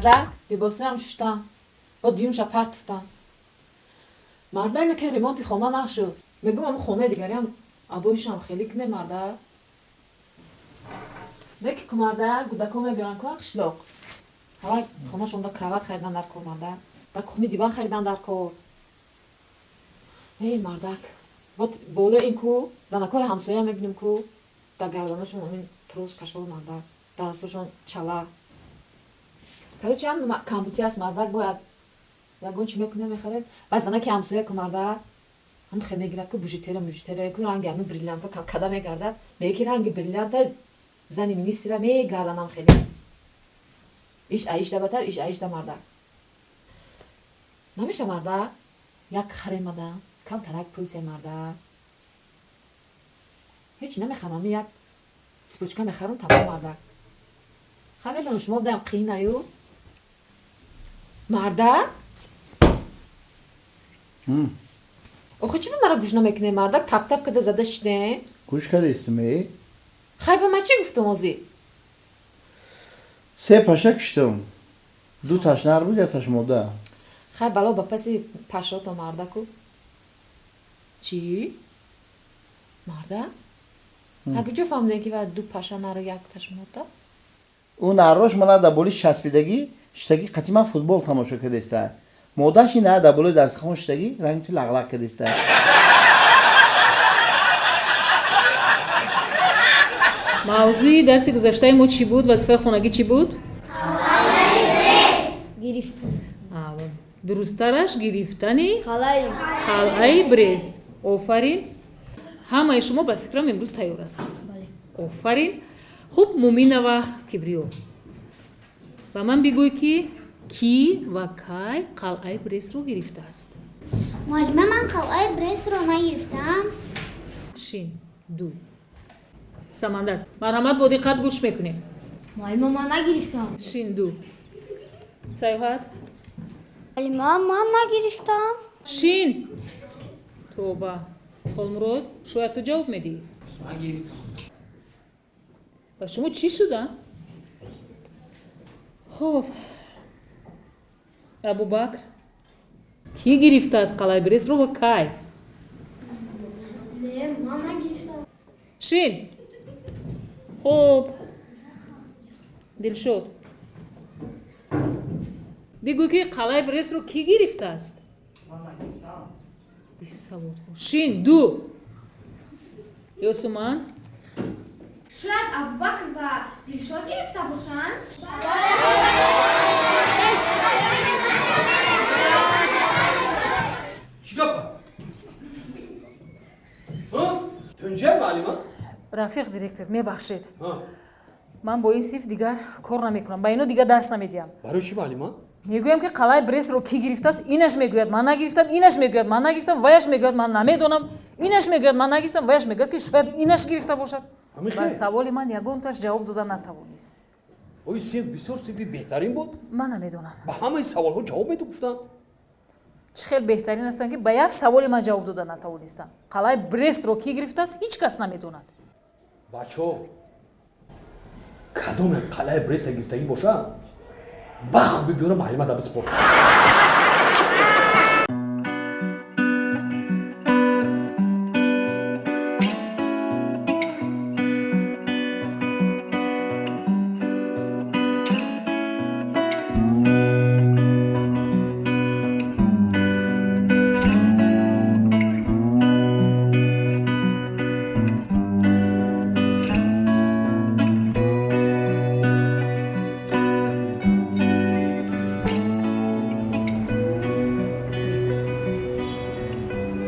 مرده لباسه هم شستم با دیون شب پرتفتم. مرده اینه که ریمونتی خونه نشد. میگم هم خونه دیگری هم ابویش هم خیلی کنه مرده. نکی که مرده گودکو میبیرن که قشلاق. حالا خونه شونده کراوات خریدن در کار مرده. در خونه دیوان خریدن در کار. ای مردک. بالا این کو زنکای همسایه میبینیم کو در گردنشون همین تروس کشول مرده. دستشون چلا. короче هم کمبوتی هست مردک باید یگون چی میکنه میخره و زنک همسایه که مرده هم خیلی میگیرد که بوژیتره که رنگ همین بریلیانتا کده میگردد میگه که رنگ بریلیانتا زنی مینیستی را میگردن هم خیلی ایش ایش ده بتر ایش ایش ده مرده نمیشه مرده یک خریمده کم ترک پولتی مرده هیچ نمیخرم همی یک سپوچکا میخرم تمام مرده خیلی دانم شما بدم قینه یو مرده آخه چی به مرا گوش نمیکنه مرده تپ تپ کده زده شده گوش کرده استمی؟ خیلی به من چی گفتم آزی؟ 3 پشه کشتم 2 تاش نر بود 1 تاش موده خیلی بلا با پسی پشات و مرده کو چی؟ مرده؟ اگه جو فهمیده که باید 2 پشه نر و 1 تاش موده؟ اون نراش منه در بولی چسبیدگی شتگی قطعا فوتبال تماشا کرده است مادرش اینه در بولی درس خون شتگی رنگ تو لغلق کرده است موضوع درس گذشته ما چی بود؟ وظیفه خانگی چی بود؟ گرفتن درست‌ترش گرفتنی قلعه برست. آفرین. همه شما به فکرم امروز تیار هستید. آفرین. خوب مومینه و کبریو. و من بگوی که کی و کی قلعه برست رو گرفته است. معلمه من قلعه برست رو نگرفتم. شین 2 سمندر مرحمت با دقت گوش میکنیم. معلمه من نگرفتم. شین 2 سیاحت معلمه من نگرفتم. شین توبه خالمراد شاید تو جواب میدی. و شما چی شدن؟ خب ابوبکر کی گرفته از قلعه برست رو و کی؟ نه من نگرفتم. شین خب دلشد بگو که قلعه برست رو کی گرفته است؟ شین 2 یوسمان شاید ابوبکر و دلشاد گرفته باشن؟ چی گفت؟ تنجه معلمه؟ رفیق دیرکتر میبخشید من با این صف دیگر کار نمیکنم با اینو دیگر درس نمیدیم. برای چی معلمه؟ میگویم که قلعه برست رو کی گرفته است اینش میگوید من نگرفتم اینش میگوید من نگرفتم ویش میگوید من نمیدونم اینش میگوید من نگرفتم ویش میگوید که شاید اینش گرفته باشد. با سوال من یگون تاش جواب دادن نتوانست. اوی سیف بسیار سیفی بهترین بود. من نمیدونم با همه سوال ها جواب میدو گفتن. چه خیلی بهترین هستن که با یک سوال من جواب دادن نتوانستم. قلعه برست رو کی گرفته است هیچ کس نمیدوند. بچو کدوم قلعه برست گرفتگی باشه بخ ببیاره معلمه دا بسپور.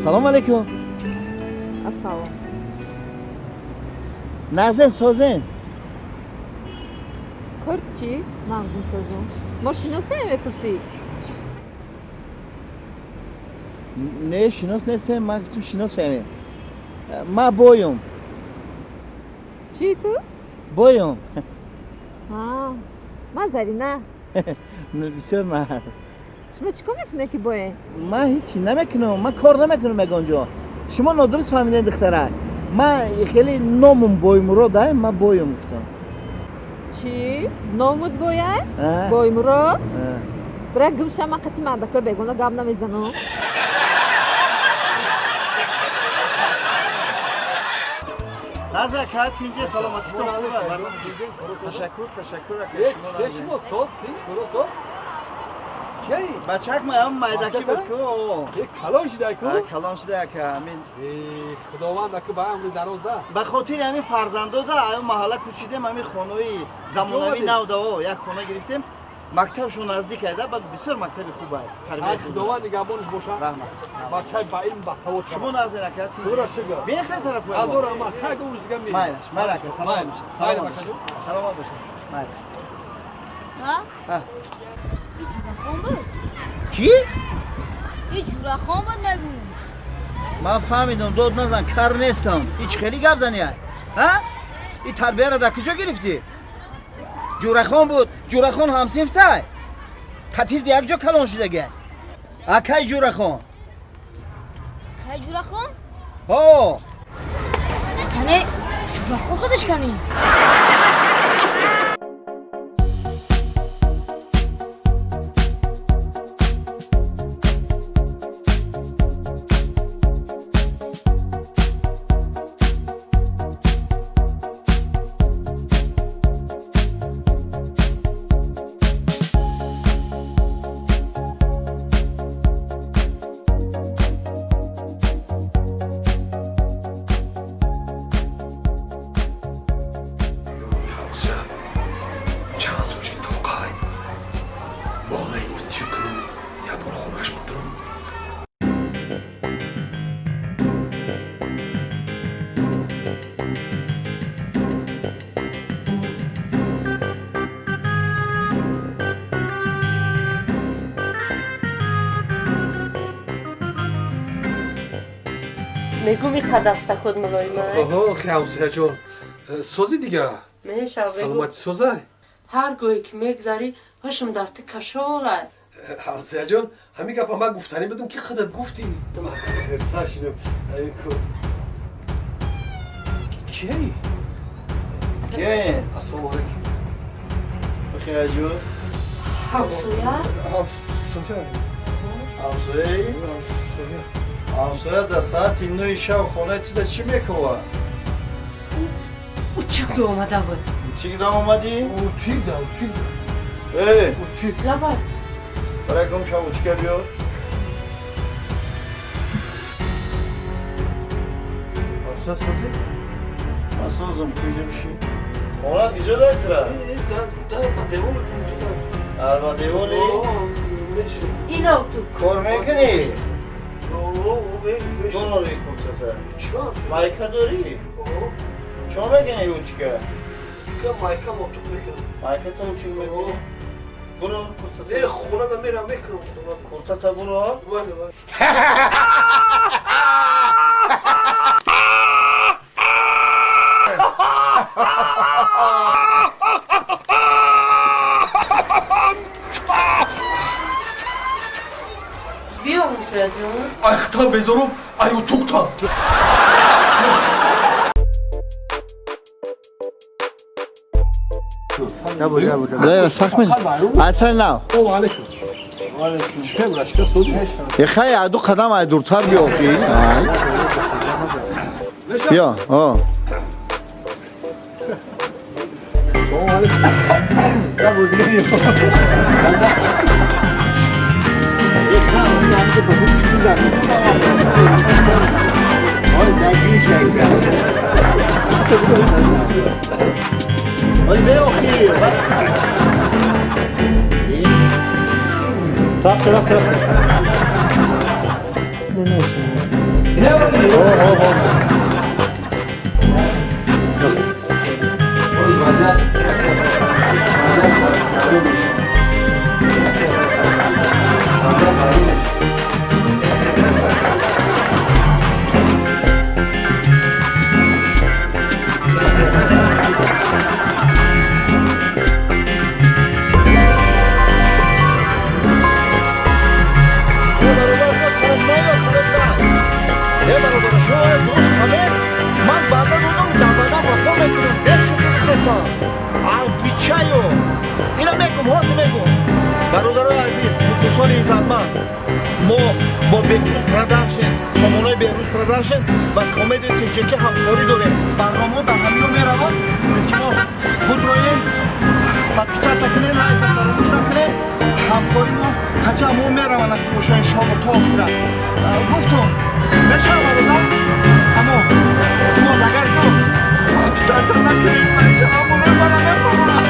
سلام علیکم السلام نغزن سازن کارت چی؟ نغزم سازم ما شناسه میپرسی نه شناس نیستم من گفتم شناس همه ما بایم چی تو؟ بایم ها ما زرینه بسیار نه شما چیکار میکنه که باید؟ من هیچی نمیکنم من کار نمیکنم مگه اونجا شما نادرست فهمیدین دختره من خیلی نامم بایم رو دایم من بایم گفتم چی؟ نامود باید؟ اه. بایمورا؟ برای گمشه من قطعی مردکا بگونه گم نمیزنم. نزاکت اینجا سلامتی تو خوبه. تشکر. هیچ ما ساز هیچ برو ساز کی بچک ما هم مایدکی بود کو. یک کلان شده کو کلان شده که همین خداوند که به عمر دراز ده به خاطر همین فرزندو ده اون محله کوچیدیم همین خانه‌ای زمانوی نو ده یک خانه گرفتیم مکتبشون نزدیک ایده بعد بسیار مکتب خوبه تربیت خداوند نگهبانش باشه رحمت بچه با علم با سواد شما نظر نکردید برو شگا بیا خیلی طرف از اون ما خیلی روز دیگه می مایلش سلام باشه مایل بچه جون سلامت باشه مایل ها؟ جورخان بود؟ کی؟ این جورخان بود نگو من فهمیدم داد نزن کار نیستم هیچ خیلی گپ زنی ها این تربیه را در کجا گرفتی جورخان بود جورخان همسیفته قتیل یک جا کلان شدگه اکی جورخان که جورخان؟ ها کنه جورخان خودش کنی چند سوچی توقعی بالای اوچی کنم یا بر خونش بدرم میگو اینقدر دسته کد مگای من اوه که همسایه جون سوزی دیگه میشه بگو سلامتی سوزه هر گوی که میگذاری هاشم در تو کشاله همسایه جون همین گپ ما گفتنی بدم که خودت گفتی ساشنم ایکو کی کی السلام علیکم بخیر جون همسویه همسایه همسایه همسایه در ساعت 9 شب خانه تیده چی میکنه؟ او چک دو آمده بود چی که آمدی؟ او چی ده ای او چی لبر برای کم شب اوچکه بیار همسایه سوزی من سازم کجا بشی؟ خانه کجا داری تره؟ در با دیوال اونجا ده هر با دیوالی؟ میشوف اینا تو کار میکنی؟ میشوف دلاری کنسته چیکار مایکه داری؟ چون میکنی اوچکه؟ که مایکا موتوب میکنم مایکه تو اوچکه میکنی؟ برو نه کنسته خونه دا میرم میکنم خونه کنسته برو ولی ولی بیا همسویه جون ayakta bezorum ayutukta. لا سخت میشه اصلا نه O aleyküm. Şükür başka soru. یه خیلی دو قدم از دورتر بیافتی بیا آه Selamun aleyküm. Ya bu geliyor. رفت Ne oluyor? من وعده دادم در وعده وفا میکنم 5 شکر کسان دوستان عزتمند، ما با بهروز پروداکشنز، سامانه بهروز پروداکشنز و کمدی تیجیکی همکاری داریم. برنامه در همه میروه. التماس بدروین подписаться کنین، لایک فراموش نکنین. همکاری ما قطعا ما میروه نصیب باشه ان شاء الله تا آخر. گفتم میشه برادر؟ اما التماس اگر گفت подписаться نکنین، لایک فراموش نکنین.